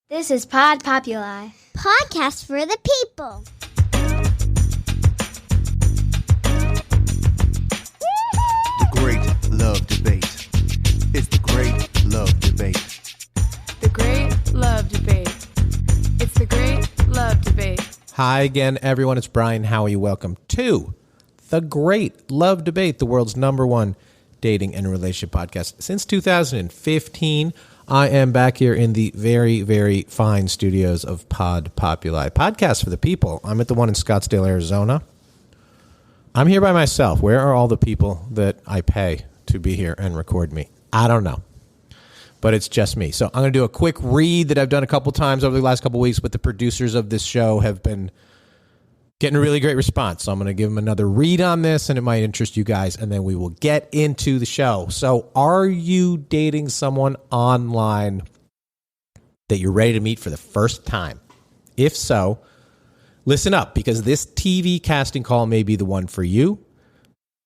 This is Pod Populi. Podcast for the people. The Great Love Debate. It's the Great Love Debate. The Great Love Debate. It's the Great Love Debate. Hi again, everyone. It's Brian Howie. Welcome to The Great Love Debate, the world's #1 dating and relationship podcast. Since 2015, I am back here in the very, very fine studios of Pod Populi, podcast for the people. I'm at the one in Scottsdale, Arizona. I'm here by myself. Where are all the people that I pay to be here and record me? I don't know, but it's just me. So I'm going to do a quick read that I've done a couple times over the last couple weeks, but the producers of this show have been getting a really great response. So I'm going to give them another read on this, and it might interest you guys, and then we will get into the show. So are you dating someone online that you're ready to meet for the first time? If so, listen up, because this TV casting call may be the one for you.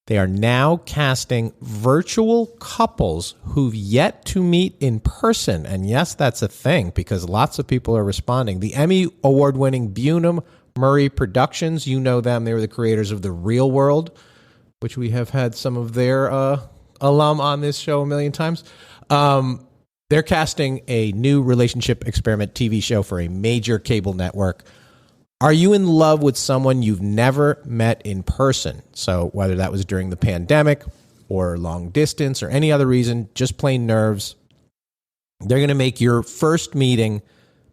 They are now casting virtual couples who've yet to meet in person. And yes, that's a thing, because lots of people are responding. The Emmy award-winning Bunham Murray Productions, you know them. They were the creators of The Real World, which we have had some of their alum on this show a million times. They're casting a new relationship experiment TV show for a major cable network. Are you in love with someone you've never met in person? So whether that was during the pandemic or long distance or any other reason, just plain nerves, they're going to make your first meeting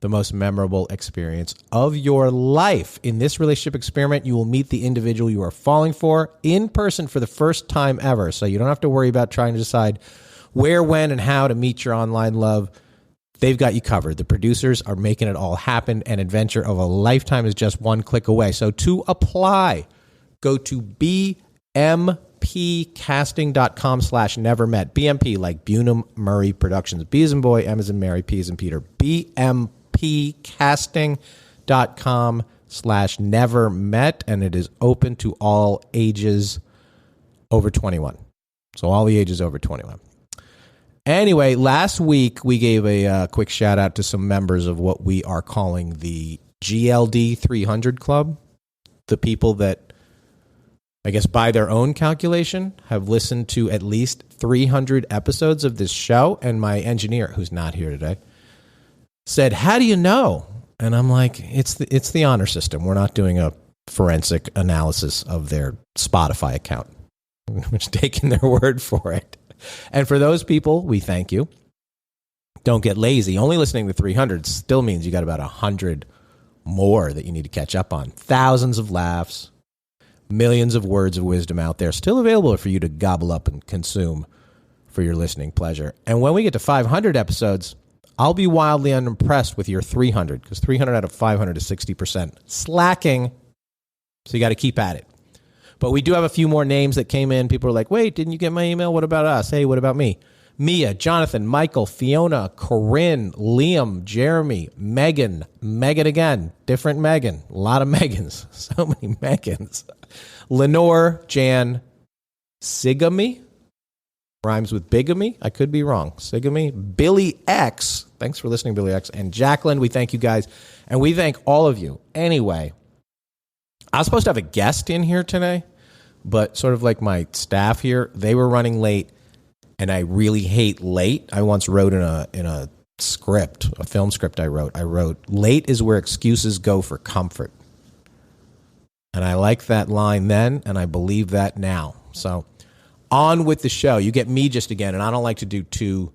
the most memorable experience of your life. In this relationship experiment, you will meet the individual you are falling for in person for the first time ever. So you don't have to worry about trying to decide where, when, and how to meet your online love. They've got you covered. The producers are making it all happen. An adventure of a lifetime is just one click away. So to apply, go to bmpcasting.com/nevermet. BMP, like Bunham Murray Productions. B as in boy, M as in Mary, P as in Peter. bmpcasting.com/nevermet, and it is open to all ages over 21. So all the ages over 21. Anyway, last week we gave a quick shout out to some members of what we are calling the GLD 300 Club. The people that, I guess by their own calculation, have listened to at least 300 episodes of this show. And my engineer, who's not here today, said, "How do you know?" And I'm like, it's the honor system. We're not doing a forensic analysis of their Spotify account. We're just taking their word for it. And for those people, we thank you. Don't get lazy. Only listening to 300 still means you got about 100 more that you need to catch up on. Thousands of laughs, millions of words of wisdom out there still available for you to gobble up and consume for your listening pleasure. And when we get to 500 episodes, I'll be wildly unimpressed with your 300, because 300 out of 500 is 60%. Slacking, so you got to keep at it. But we do have a few more names that came in. People are like, wait, didn't you get my email? What about us? Hey, what about me? Mia, Jonathan, Michael, Fiona, Corinne, Liam, Jeremy, Megan again, different Megan, a lot of Megans, so many Megans. Lenore, Jan, Sigamy, rhymes with bigamy. I could be wrong. Sigamy, Billy X. Thanks for listening, Billy X. And Jacqueline, we thank you guys. And we thank all of you. Anyway, I was supposed to have a guest in here today, but sort of like my staff here, they were running late, and I really hate late. I once wrote in a script, a film script I wrote, late is where excuses go for comfort. And I like that line then, and I believe that now. So on with the show. You get me just again, and I don't like to do 2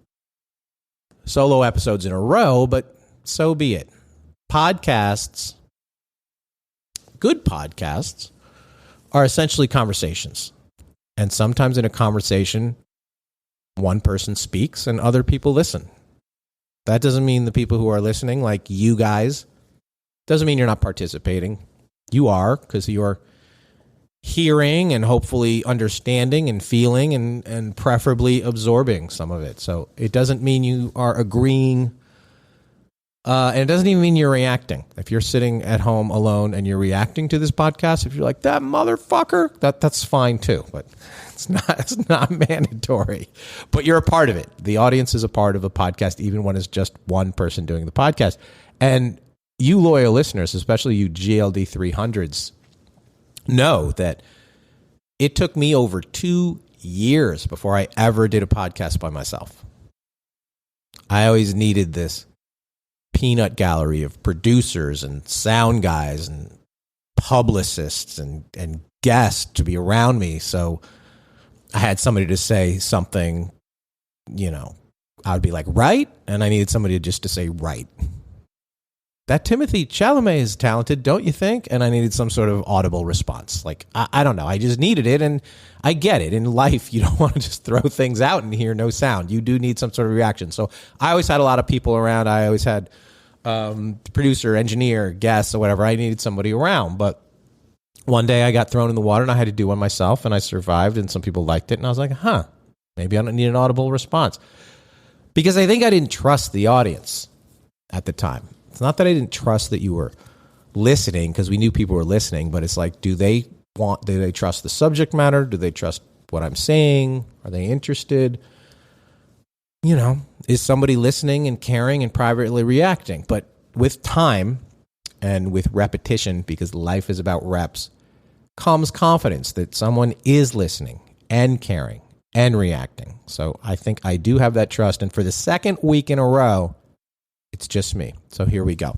solo episodes in a row, but so be it. Podcasts, good podcasts, are essentially conversations. And sometimes in a conversation, one person speaks and other people listen. That doesn't mean the people who are listening, like you guys, doesn't mean you're not participating. You are, because you're hearing and hopefully understanding and feeling and preferably absorbing some of it. So it doesn't mean you are agreeing And it doesn't even mean you're reacting. If you're sitting at home alone and you're reacting to this podcast, if you're like, that motherfucker, that's fine too. But it's not mandatory. But you're a part of it. The audience is a part of a podcast, even when it's just one person doing the podcast. And you loyal listeners, especially you GLD 300s, know that it took me over 2 years before I ever did a podcast by myself. I always needed this peanut gallery of producers and sound guys and publicists and guests to be around me. So I had somebody to say something, I would be like, right? And I needed somebody just to say right. That Timothy Chalamet is talented, don't you think? And I needed some sort of audible response. Like, I don't know. I just needed it. And I get it. In life, you don't want to just throw things out and hear no sound. You do need some sort of reaction. So I always had a lot of people around. I always had producer, engineer, guests, or whatever. I needed somebody around. But one day I got thrown in the water and I had to do one myself. And I survived and some people liked it. And I was like, maybe I don't need an audible response. Because I think I didn't trust the audience at the time. It's not that I didn't trust that you were listening, because we knew people were listening, but it's like, do they trust the subject matter? Do they trust what I'm saying? Are they interested? Is somebody listening and caring and privately reacting? But with time and with repetition, because life is about reps, comes confidence that someone is listening and caring and reacting. So I think I do have that trust. And for the second week in a row, it's just me. So here we go.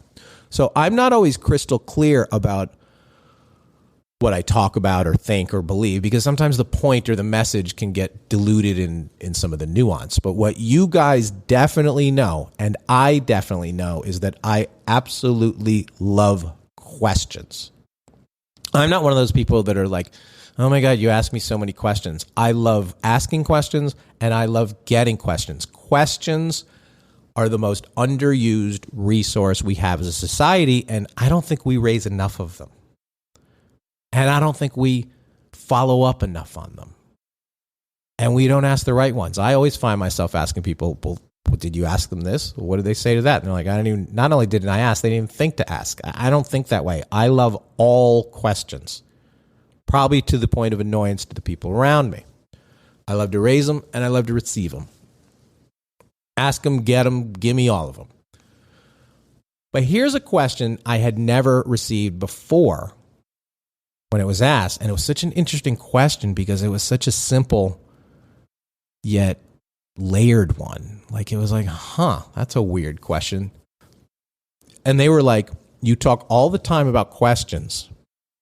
So I'm not always crystal clear about what I talk about or think or believe, because sometimes the point or the message can get diluted in some of the nuance. But what you guys definitely know, and I definitely know, is that I absolutely love questions. I'm not one of those people that are like, oh my God, you ask me so many questions. I love asking questions and I love getting questions. Questions are the most underused resource we have as a society, and I don't think we raise enough of them. And I don't think we follow up enough on them. And we don't ask the right ones. I always find myself asking people, well, did you ask them this? What did they say to that? And they're like, not only didn't I ask, they didn't even think to ask. I don't think that way. I love all questions, probably to the point of annoyance to the people around me. I love to raise them and I love to receive them. Ask them, get them, give me all of them. But here's a question I had never received before when it was asked. And it was such an interesting question because it was such a simple yet layered one. Like, it was like, that's a weird question. And they were like, you talk all the time about questions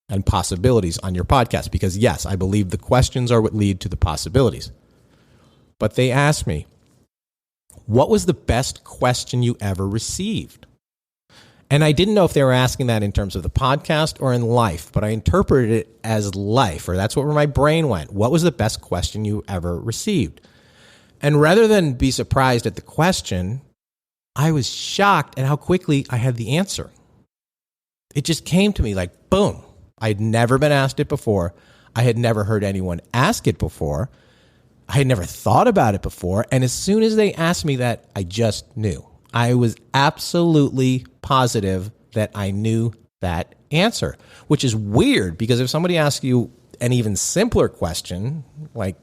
and possibilities on your podcast, because yes, I believe the questions are what lead to the possibilities. But they asked me, what was the best question you ever received? And I didn't know if they were asking that in terms of the podcast or in life, but I interpreted it as life, or that's where my brain went. What was the best question you ever received? And rather than be surprised at the question, I was shocked at how quickly I had the answer. It just came to me like, boom. I had never been asked it before. I had never heard anyone ask it before. I had never thought about it before. And as soon as they asked me that, I just knew. I was absolutely positive that I knew that answer, which is weird because if somebody asks you an even simpler question, like,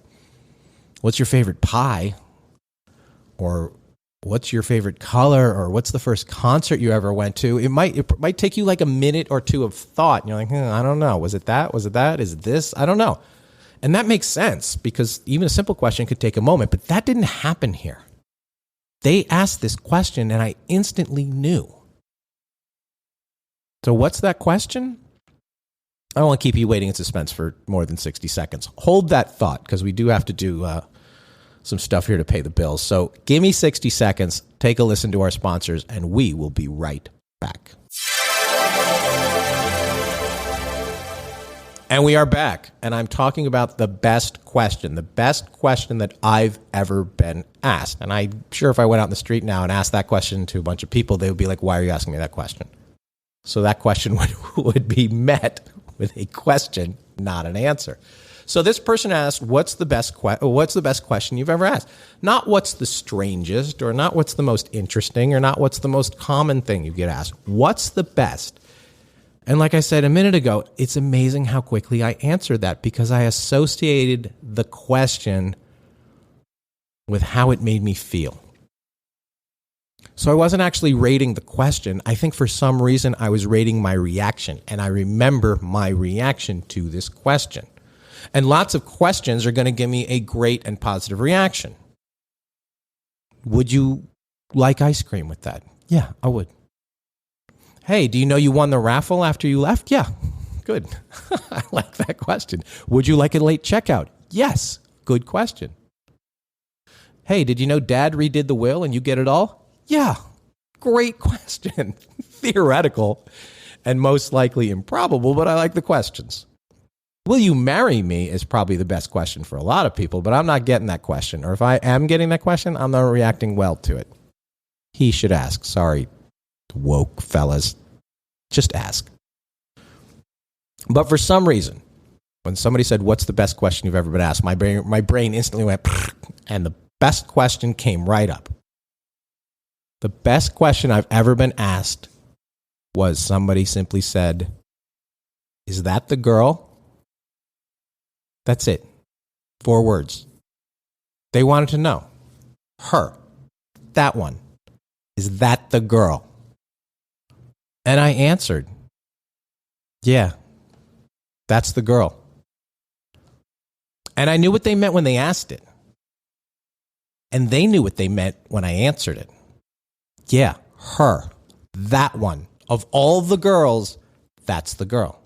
what's your favorite pie? Or what's your favorite color? Or what's the first concert you ever went to? It might take you like a minute or two of thought. And you're like, I don't know. Was it that? Was it that? Is it this? I don't know. And that makes sense because even a simple question could take a moment, but that didn't happen here. They asked this question and I instantly knew. So what's that question? I don't want to keep you waiting in suspense for more than 60 seconds. Hold that thought because we do have to do some stuff here to pay the bills. So give me 60 seconds, take a listen to our sponsors, and we will be right back. And we are back, and I'm talking about the best question that I've ever been asked. And I'm sure if I went out in the street now and asked that question to a bunch of people, they would be like, why are you asking me that question? So that question would be met with a question, not an answer. So this person asked, what's the best question you've ever asked? Not what's the strangest, or not what's the most interesting, or not what's the most common thing you get asked. What's the best? And like I said a minute ago, it's amazing how quickly I answered that because I associated the question with how it made me feel. So I wasn't actually rating the question. I think for some reason I was rating my reaction, and I remember my reaction to this question. And lots of questions are going to give me a great and positive reaction. Would you like ice cream with that? Yeah, I would. Hey, do you know you won the raffle after you left? Yeah, good. I like that question. Would you like a late checkout? Yes, good question. Hey, did you know Dad redid the will and you get it all? Yeah, great question. Theoretical and most likely improbable, but I like the questions. Will you marry me is probably the best question for a lot of people, but I'm not getting that question. Or if I am getting that question, I'm not reacting well to it. He should ask. Sorry, woke fellas. Just ask. But for some reason, when somebody said, what's the best question you've ever been asked? My brain instantly went, and the best question came right up. The best question I've ever been asked was somebody simply said, is that the girl? That's it. 4 words. They wanted to know. Her. That one. Is that the girl? And I answered, yeah, that's the girl. And I knew what they meant when they asked it. And they knew what they meant when I answered it. Yeah, her. That one. Of all the girls, that's the girl.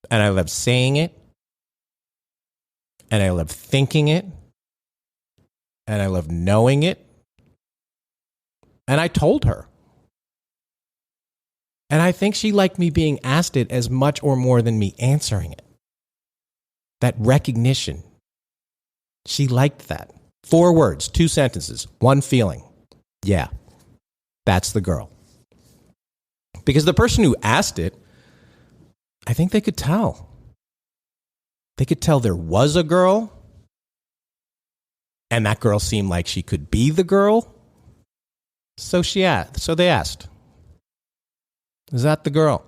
And I love saying it. And I love thinking it. And I love knowing it. And I told her. And I think she liked me being asked it as much or more than me answering it. That recognition. She liked that. 4 words, 2 sentences, 1 feeling. Yeah, that's the girl. Because the person who asked it, I think they could tell. They could tell there was a girl, and that girl seemed like she could be the girl. So they asked, is that the girl?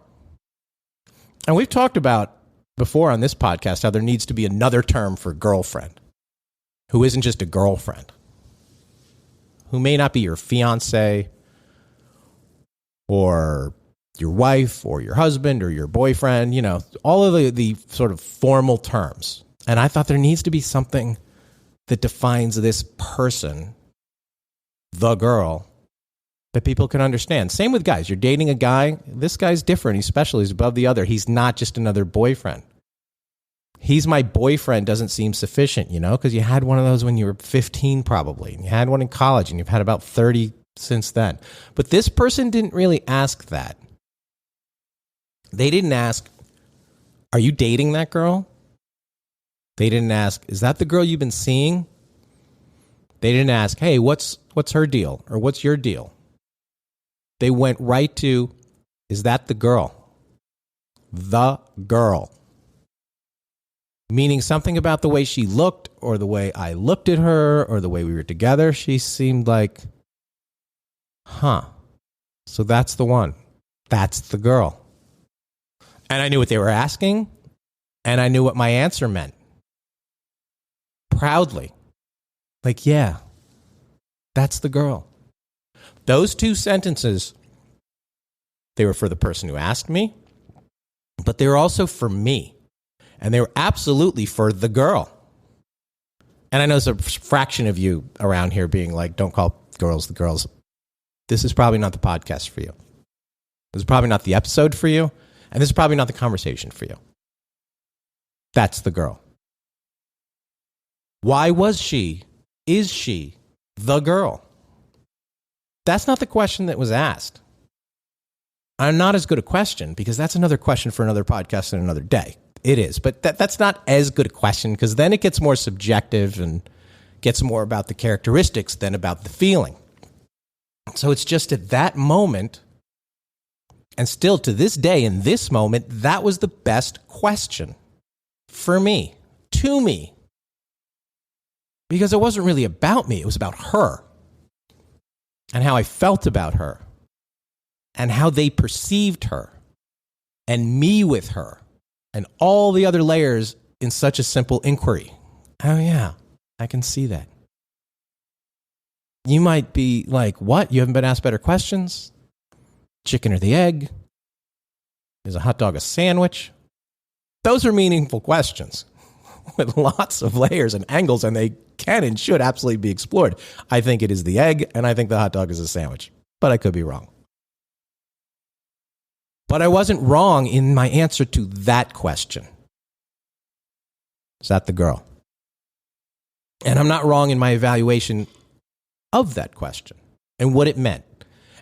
And we've talked about before on this podcast how there needs to be another term for girlfriend, who isn't just a girlfriend, who may not be your fiance or your wife or your husband or your boyfriend, you know, all of the sort of formal terms. And I thought there needs to be something that defines this person, the girl, that people can understand. Same with guys. You're dating a guy. This guy's different. He's special. He's above the other. He's not just another boyfriend. He's my boyfriend doesn't seem sufficient, you know, because you had one of those when you were 15 probably. And you had one in college, and you've had about 30 since then. But this person didn't really ask that. They didn't ask, are you dating that girl? They didn't ask, is that the girl you've been seeing? They didn't ask, hey, what's her deal? Or what's your deal? They went right to, is that the girl? The girl. Meaning something about the way she looked, or the way I looked at her, or the way we were together. She seemed like, so that's the one. That's the girl. And I knew what they were asking, and I knew what my answer meant. Proudly. Like, yeah, that's the girl. Those 2 sentences, they were for the person who asked me, but they were also for me. And they were absolutely for the girl. And I know there's a fraction of you around here being like, don't call girls the girls. This is probably not the podcast for you. This is probably not the episode for you. And this is probably not the conversation for you. That's the girl. Why is she the girl? That's not the question that was asked. I'm not as good a question because that's another question for another podcast and another day. It is, but that's not as good a question because then it gets more subjective and gets more about the characteristics than about the feeling. So it's just at that moment, and still to this day in this moment, that was the best question. for me, to me, because it wasn't really about me. It was about her and how I felt about her and how they perceived her and me with her and all the other layers in such a simple inquiry. Oh, yeah, I can see that. You might be like, what? You haven't been asked better questions? Chicken or the egg? Is a hot dog a sandwich? Those are meaningful questions with lots of layers and angles, and they can and should absolutely be explored. I think it is the egg, and I think the hot dog is a sandwich, but I could be wrong. But I wasn't wrong in my answer to that question. Is that the girl? And I'm not wrong in my evaluation of that question and what it meant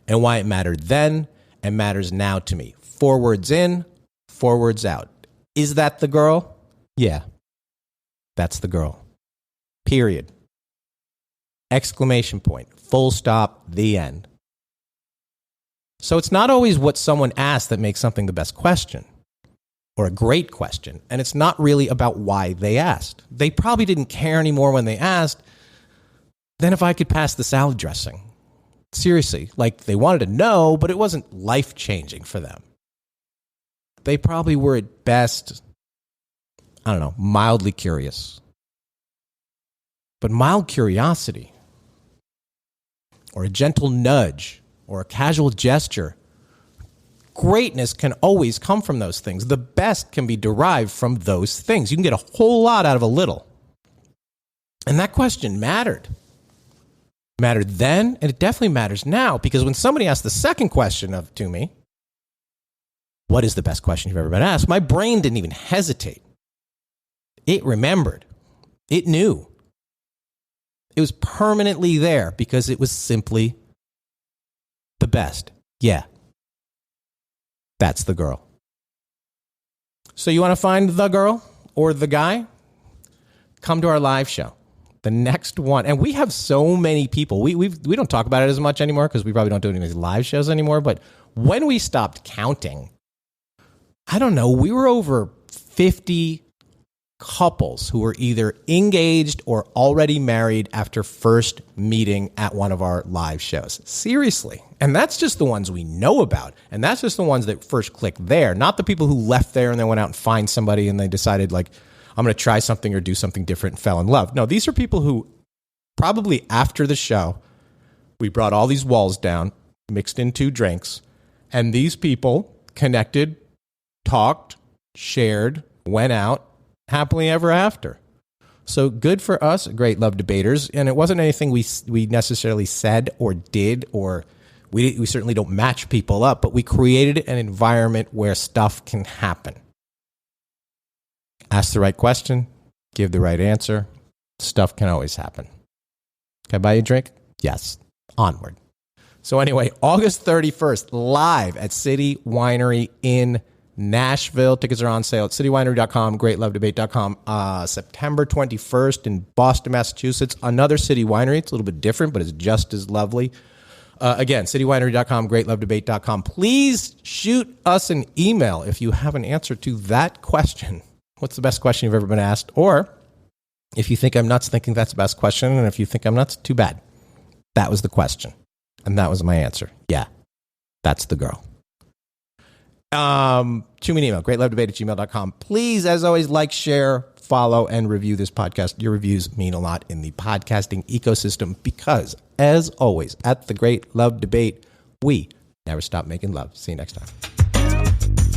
and why it mattered then and matters now to me. Forwards in, forwards out. Is that the girl? Yeah, that's the girl. Period. Exclamation point. Full stop. The end. So it's not always what someone asked that makes something the best question or a great question. And it's not really about why they asked. They probably didn't care anymore when they asked than if I could pass the salad dressing. Seriously, like they wanted to know, but it wasn't life-changing for them. They probably were at best, I don't know, mildly curious. But mild curiosity or a gentle nudge or a casual gesture, greatness can always come from those things. The best can be derived from those things. You can get a whole lot out of a little. And that question mattered. Mattered then, and it definitely matters now, because when somebody asked the second question to me, what is the best question you've ever been asked? My brain didn't even hesitate. It remembered. It knew. It was permanently there because it was simply the best. Yeah. That's the girl. So you want to find the girl or the guy? Come to our live show. The next one. And we have so many people. We don't talk about it as much anymore because we probably don't do any of these live shows anymore. But when we stopped counting, I don't know, we were over 50 couples who were either engaged or already married after first meeting at one of our live shows. Seriously. And that's just the ones we know about. And that's just the ones that first clicked there, not the people who left there and then went out and find somebody and they decided, like, I'm going to try something or do something different and fell in love. No, these are people who probably after the show, we brought all these walls down, mixed in 2 drinks, and these people connected, talked, shared, went out, happily ever after. So good for us, great love debaters. And it wasn't anything we necessarily said or did, or we certainly don't match people up, but we created an environment where stuff can happen. Ask the right question, give the right answer. Stuff can always happen. Can I buy you a drink? Yes. Onward. So anyway, August 31st, live at City Winery in Nashville. Tickets are on sale at citywinery.com, greatlovedebate.com. September 21st in Boston, Massachusetts. Another City Winery. It's a little bit different, but it's just as lovely. Again, citywinery.com, greatlovedebate.com. Please shoot us an email if you have an answer to that question. What's the best question you've ever been asked? Or if you think I'm nuts thinking that's the best question, and if you think I'm nuts, too bad. That was the question. And that was my answer. Yeah, that's the girl. Shoot me an email, greatlovedebate@gmail.com. Please, as always, like, share, follow, and review this podcast. Your reviews mean a lot in the podcasting ecosystem because, as always, at the Great Love Debate, we never stop making love. See you next time.